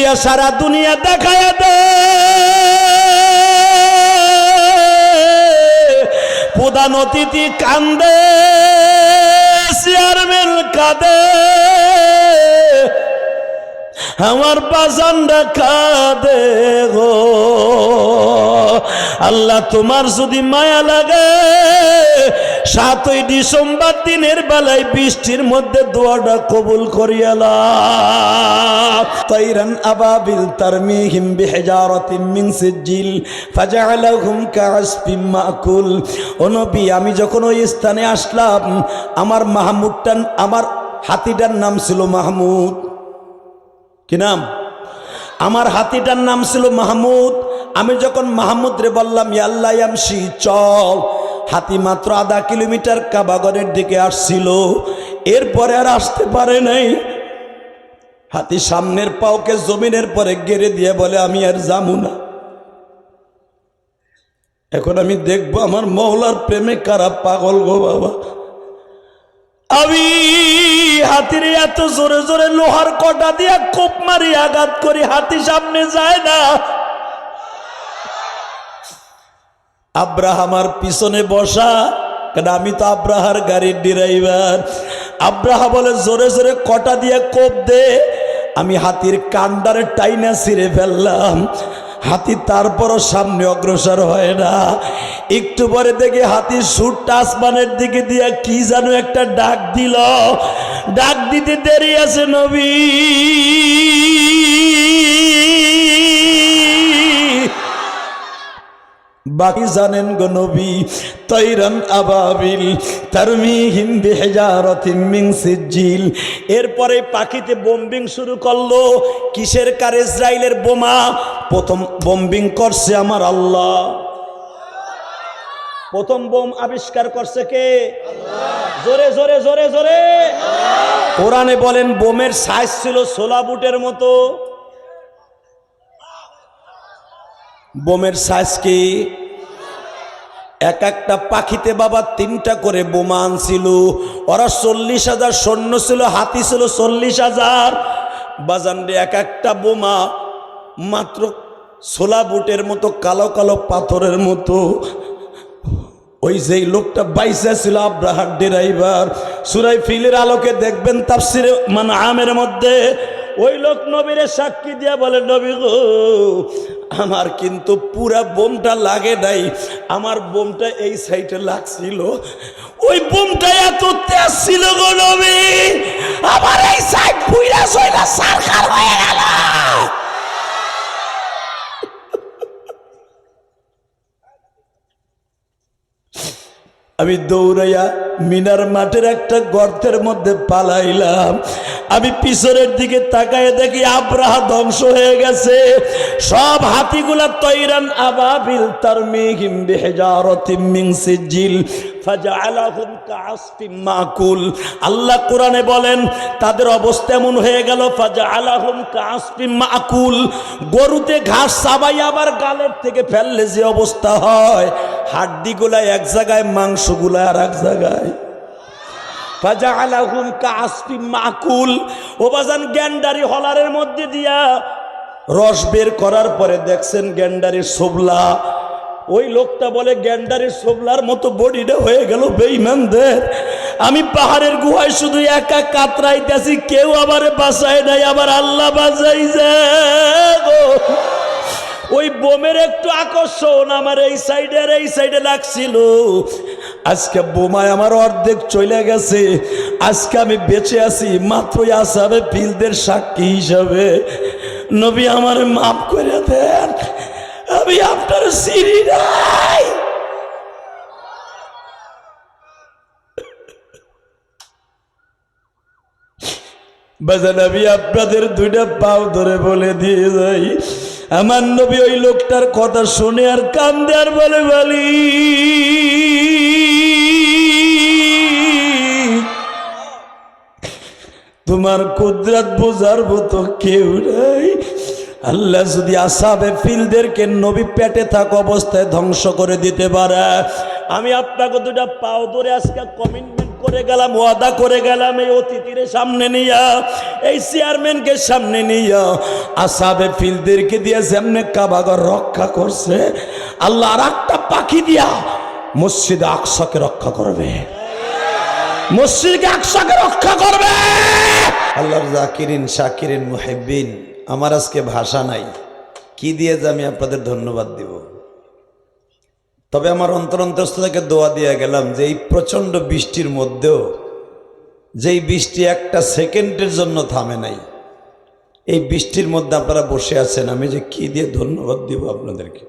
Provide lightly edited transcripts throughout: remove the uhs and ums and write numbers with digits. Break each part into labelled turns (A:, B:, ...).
A: Media সারা দুনিয়া দেখায় দে, প্রধান অতিথি কান্দে, চেয়ারম্যান কাঁদে, আমার বাজানরা কাঁদে গো। আল্লাহ তোমার যদি মায়া লাগে 7ই ডিসেম্বর দিনের বেলায় বৃষ্টির মধ্যে দোয়াটা কবুল করিয়া লাও। তাইরান আবাবিল তারমিহিম বিহিজারাতিন মিন সিজিল ফাজআলাহুম কাআসফিম মাকুল। ও নবী, আমি যখন ওই স্থানে আসলাম, আমার মাহমুদটা, আমার হাতিটার নাম ছিল মাহমুদ। কি নাম? আমার হাতিটার নাম ছিল মাহমুদ। আমি যখন মাহমুদ রে বললাম ইয়া আল্লাহ ইয়ামশি, চল, হাতি মাত্র আধা কিলোমিটার কাবাগরের দিকে আসছিল, এরপরে আর আসতে পারে নাই। হাতি সামনের পাওকে জমিনের পরে গেড়ে দিয়ে বলে আমি আর যাবো না। এখন আমি দেখবো আমার মওলার প্রেমে কারা পাগল গো বাবা। আমি হাতির এত জোরে জোরে লোহার কটা দিয়া কোপ মারি আঘাত করি, হাতি সামনে যায় না। আব্রাহা আমার পিছনে বসা, কারণ আমি তো আব্রাহার গাড়ির ড্রাইভার। আব্রাহা বলে জোরে জোরে কটা দিয়ে কোপ দে। আমি হাতির কান্ডারে টাইনা ছিঁড়ে ফেললাম। হাতি তারপরও সামনে অগ্রসর হয় না। একটু পরে দেখে হাতির সুরটা আসমানের দিকে দিয়া কি যেন একটা ডাক দিল। ডাক দিতে দেরি আছে নবী, বাকি জানেন গো নবী। তাইরান আবাবিল তারমিহিম বিহিজারাতিন মিন সিজিল। এরপরে পাখিতে বোম্বিং শুরু করলো। কিসের কার? ইসরায়েলের বোমা। প্রথম বোম্বিং করছে আমার আল্লাহ। প্রথম বোম আবিষ্কার করছে কে? জোরে জোরে জোরে জোরে। কোরআনে বলেন বোমের সাইজ ছিল 16 বুটের মতো। বোমের সাইজ কি? এক একটা পাখিতে বাবা 3টা করে বোমা আনছিল। ওরা 40,000 সৈন্য ছিল, হাতি ছিল 40,000। বাজানরে এক একটা বোমা মাত্র 16 বুটের মতো, কালো কালো পাথরের মতো। ওই যেই লোকটা বাইসা ছিল আব্রাহার ড্রাইভার, সূরা ফিলের আলোকে দেখবেন তাফসিরে আমের মধ্যে, ওই লোক নবীরে সাক্ষী দিয়া বলে নবী গো, আমার কিন্তু পুরা বোমটা লাগে নাই, আমার বোমটা এই সাইডে লাগছিল। ওই বোমটা এত তেজ ছিল গো নবী, আমার এই সাইড পুইরা সইরা সারখার হয়ে গেল। আমি দৌড়াইয়া মিনার মাঠের একটা গর্তের মধ্যে পালাইলাম। আমি পিছনের দিকে তাকায় দেখি আব্রাহা ধ্বংস হয়ে গেছে। সব হাতিগুলা তাইরান আবাবিল তারমিহিম বিহিজারাতিন মিন সিজিল ফাজআলাহুম কাআসফিম মাকুল। আল্লাহ কোরআনে বলেন তাদের অবস্থা এমন হয়ে গেল, ফাজআলাহুম কাআসফিম মাকুল। গরুতে ঘাস চাবাই আবার গালের থেকে ফেললে যে অবস্থা হয়, হাড্ডিগুলা এক জায়গায়, মাংসগুলা আর এক জায়গায়। ফাজআলাহুম কাআসফিম মাকুল। ও বাজান, গ্যান্ডারি হলারের মধ্যে দিয়া রস বের করার পরে দেখছেন গ্যান্ডারির সোবলা। ওই লোকটা বলে গ্যান্ডারির সোবলার মতো বডিটা হয়ে গেল বেঈমানদের। আমি পাহাড়ের গুহায় শুধু একা কাতরাইতেছি, কেউ আবার বাঁচায় নাই, আবার আল্লাহ বাঁচাইছে গো। ওই বোমের একটু আকর্ষণ আমার এই সাইডে আর এই সাইডে লাগছিল। আজকে বোমায় আমার অর্ধেক চলে গেছে। আজকে আমি বেঁচে আছি মাত্র আসহাবে ফিলদের সাক্ষী হিসাবে। নবী আমার মাফ করে দেন, আমি আপনার চিনি নাই। বাজান, আমি আপনাদের 2টা পাও ধরে বলে দিয়ে যাই, আমার নবী ওই লোকটার কথা শুনে আর কান্দে আর বলে বলি, তোমার কুদরত বোঝার মতো কেউ নাই। আল্লাহ যদি আসহাবে ফিলদেরকে নবী পেটে থাকা অবস্থায় ধ্বংস করে দিতে পারে, আমি আপনাকে 2টা পাও ধরে আজকে কমিটমেন্ট করে গেলাম, ওয়াদা করে গেলাম, এই অতিথির সামনে নিয়া, এই চেয়ারম্যানকে সামনে নিয়া, আসহাবে ফিলদেরকে দিয়ে যেমনে কাবাঘর রক্ষা করছে, আল্লাহ আর একটা পাখি দিয়া মসজিদে আকসাকে রক্ষা করবে, মসজিদকে আকসাকে রক্ষা করবে। আল্লাহর জাকিরিন শাকিরিন মুহিব্বিন, আমার আজকে ভাষা নাই কি দিয়ে যে আমি আপনাদের ধন্যবাদ দিব। তবে আমার অন্তরস্থ থেকে দোয়া দিয়ে গেলাম যে এই প্রচণ্ড বৃষ্টির মধ্যেও, যেই বৃষ্টি একটা সেকেন্ডের জন্য থামে নাই, এই বৃষ্টির মধ্যে আপনারা বসে আছেন, আমি যে কি দিয়ে ধন্যবাদ দিব আপনাদেরকে,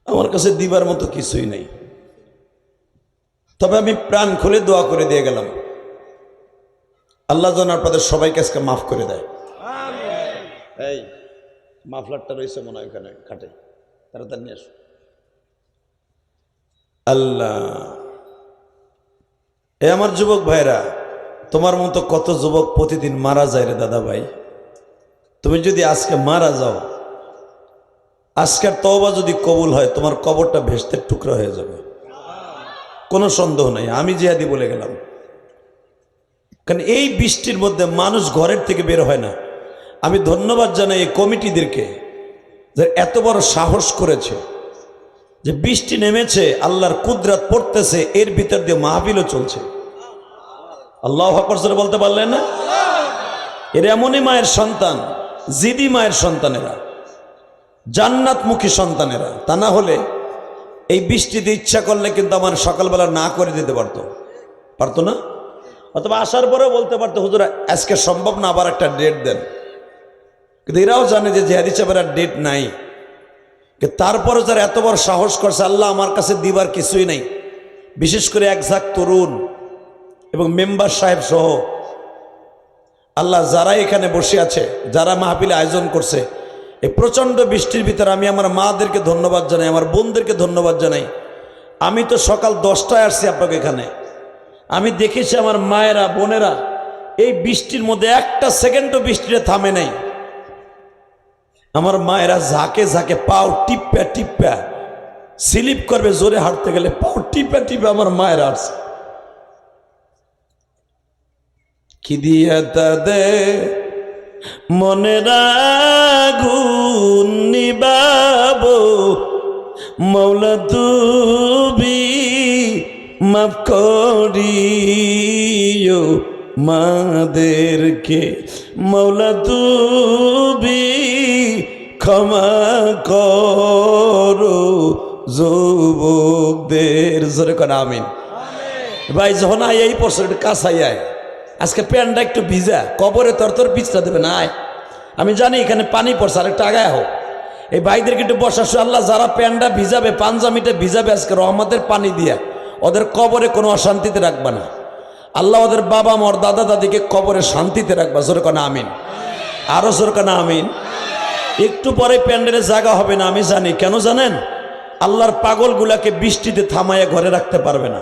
A: আমার কাছে দিবার মতো কিছুই নেই। তবে আমি প্রাণ খুলে দোয়া করে দিয়ে গেলাম, আল্লাহ যেন আপনাদের সবাইকে আজকে মাফ করে দেয়। এই মাফলারটা রয়েছে মনে হয় ওখানে খাটে, তাড়াতাড়ি নিয়ে আসো। আল্লাহ, এ আমার যুবক ভাইরা, তোমার মতো কত যুবক প্রতিদিন মারা যায় রে দাদা ভাই। তুমি যদি আজকে মারা যাও, আজকের তওবা যদি কবুল হয়, তোমার কবরটা ভেস্তের টুকরা হয়ে যাবে, কোনো সন্দেহ নাই। আমি জিহাদি বলে গেলাম, কারণ এই বৃষ্টির মধ্যে মানুষ ঘরের থেকে বের হয় না। আমি ধন্যবাদ জানাই এই কমিটিদেরকে যে এত বড় সাহস করেছে, যে বৃষ্টি নেমেছে, আল্লাহর কুদরত পড়তেছে, এর ভিতর দিয়ে মাহফিলও চলছে। আল্লাহু আকবার জোরে বলতে পারলেন না? এর এমনই মায়ের সন্তান, জিদি মায়ের সন্তানেরা, জান্নাতমুখী সন্তানেরা। তা না হলে এই বৃষ্টিতে ইচ্ছা করলে কিন্তু আমার সকালবেলা না করে দিতে পারতো না, অথবা আসার পরেও বলতে পারতো হুজুর আজকে সম্ভব না, আবার একটা ডেট দেন। কিন্তু এরাও জানে যে জিহাদি সাহেবের আর ডেট নাই। তারপরে যারা এত বড় সাহস করছে, আল্লাহ আমার কাছে দিবার কিছুই নেই, বিশেষ করে এক ঝাঁক তরুণ এবং মেম্বার সাহেব সহ আল্লাহ যারা এখানে বসে আছে, যারা মাহফিলে আয়োজন করছে, এই প্রচণ্ড বৃষ্টির ভিতরে আমি আমার মাদেরকে ধন্যবাদ জানাই, আমার বোনদেরকে ধন্যবাদ জানাই। আমি তো সকাল 10টায় আসছি আপনাকে এখানে, আমি দেখেছি আমার মায়েরা বোনেরা এই বৃষ্টির মধ্যে একটা সেকেন্ডও বৃষ্টিতে থামে নাই। আমার মায়েরা ঝাঁকে ঝাঁকে পাও টিপ্পা টিপ্পা, স্লিপ করবে জোরে হাঁটতে গেলে, পাও টিপ্পা টিপ্পা আমার মায়েরা আসছে। কি দিয়া তাদের মনের আগুন নিবাবো, মৌলা তুমি মাফ করিও মাদেরকে, মৌলা তুমি ক্ষমা করো যুবকদের। জোরে করে আমিন। ভাই যখন আয় এই পরশু কাছাই আয়, আজকে প্যান্টটা একটু ভিজা, কবরে তোর পিছটা দেবে না। আয়, আমি জানি এখানে পানি পড়ছে, আর একটু আগায় হোক। এই ভাইদেরকে একটু বসাসো, আল্লাহ যারা প্যান্টটা ভিজাবে, পাঞ্জামিটা ভিজাবে, আজকে রহমতের পানি দিয়া ওদের কবরে কোনো অশান্তিতে রাখবা না। আল্লাহ ওদের বাবা মর দাদা দাদিকে কবরে শান্তিতে রাখবা। জোরে কানা আমিন, আরো জোরে কানা আমিন। একটু পরে প্যান্ডেলের জায়গা হবে না, আমি জানি। কেন জানেন? আল্লাহর পাগলগুলাকে বৃষ্টিতে থামাইয়া ঘরে রাখতে পারবে না।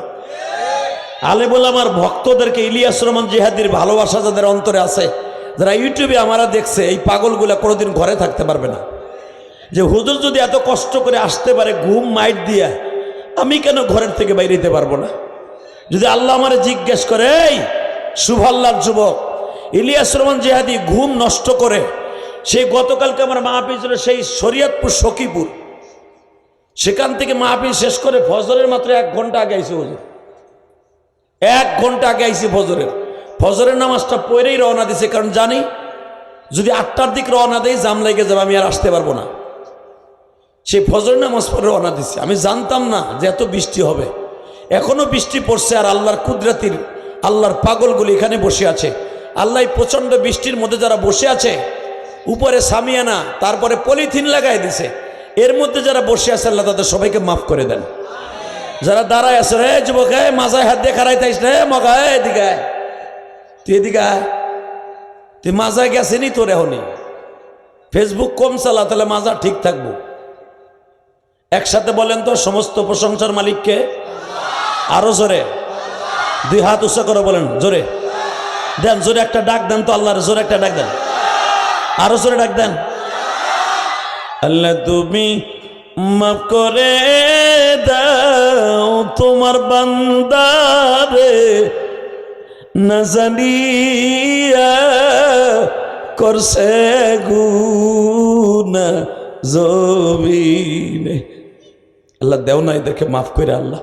A: আলেমুল আমার ভক্তদেরকে, ইলিয়াস রহমান জিহাদির ভালোবাসা যাদের অন্তরে আছে, যারা ইউটিউবে আমারা দেখছে, এই পাগলগুলা কোনোদিন ঘরে থাকতে পারবে না। যে হুজুর যদি এত কষ্ট করে আসতে পারে ঘুম মাইট দিয়া, আমি কেন ঘরের থেকে বাইরে যেতে পারবো না? যদি আল্লাহ আমারে জিজ্ঞেস করে, এই সুভাল্লার যুবক ইলিয়াস রহমান জিহাদি ঘুম নষ্ট করে, সেই গতকালকে আমার মাহফিল ছিল সেই শরীয়তপুর সখীপুর, সেখান থেকে মাহফিল শেষ করে ফজরের মাত্র 1 ঘন্টা আগে আইসি হুজুর, 1 ঘন্টা আগে আইসি ফজরের নামাজটা পড়েই রওনা দিছে। কারণ জানি যদি 8টার দিক রওনা দেয় জাম লেগে যাবে, আমি আর আসতে পারবো না। সেই ফজরের নামাজ পড়ে রওনা দিছে। আমি জানতাম না যে এত বৃষ্টি হবে। এখনো বৃষ্টি পড়ছে, আর আল্লাহর কুদরতির, আল্লাহর পাগলগুলি এখানে বসে আছে। আল্লাহ প্রচন্ড বৃষ্টির মধ্যে যারা বসে আছে, উপরে সামিয়ানা, তারপরে পলিথিন লাগাই দিছে, এর মধ্যে যারা বসে আছে আল্লাহ তাদের সবাইকে মাফ করে দেন। যারা দাঁড়ায় আছে, রে যুবক মাজায় হাত দিয়ে খারাই থাইস রে মগা, এদিকে তুই এদিকে তুই মাজায় গেছিনি তোর এখনই। ফেসবুক কম চালা, তাহলে মাজা ঠিক থাকবো। একসাথে বলেন তো, সমস্ত প্রশংসার মালিককে। আরো জোরে 2 হাত উঁচা করে বলেন, জোরে দেন, জোরে একটা ডাক দেন তো আল্লাহর, জোরে একটা ডাক দেন, আরো জোরে ডাক দেন। আল্লাহ তুমি মাফ করে দাও তোমার বান্দারে না জানিয়া করছে গুনাহ জমিনে। আল্লাহ দেও না এদেরকে মাফ করে, আল্লাহ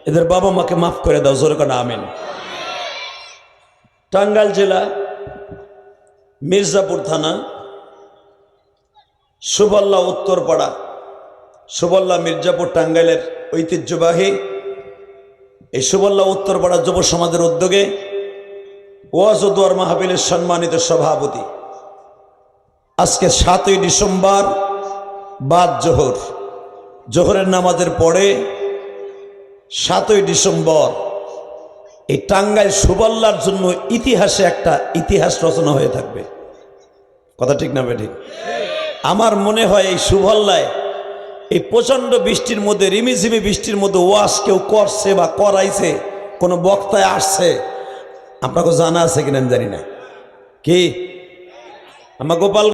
A: এদের বাবা মাকে মাফ করে দাও, জোরে করে আমিন। টাঙ্গাইল জেলা মির্জাপুর থানা সুবল্লা উত্তরপাড়া, সুবল্লা মির্জাপুর টাঙ্গাইলের ঐতিহ্যবাহী এই সুবল্লা উত্তরপাড়া যুব সমাজের উদ্যোগে ওয়াজ ও দোয়ার মাহফিলের সম্মানিত সভাপতি আজকে 7ই ডিসেম্বর বাদ জোহর, জোহরের নামাজের পরে 7ই ডিসেম্বর এই টাঙ্গাইল সুবল্লার জন্য ইতিহাসে একটা ইতিহাস রচনা হয়ে থাকবে। কথা ঠিক না বেঠিক? আমার মনে হয় এই সুবল্লায় এই প্রচণ্ড বৃষ্টির মধ্যে, রিমিঝিমি বৃষ্টির মধ্যে ওয়াজ কেউ করছে বা করাইছে, কোনো বক্তায় আসছে, আপনাকে জানা আছে কিনা আমি জানি না। কি আমার গোপাল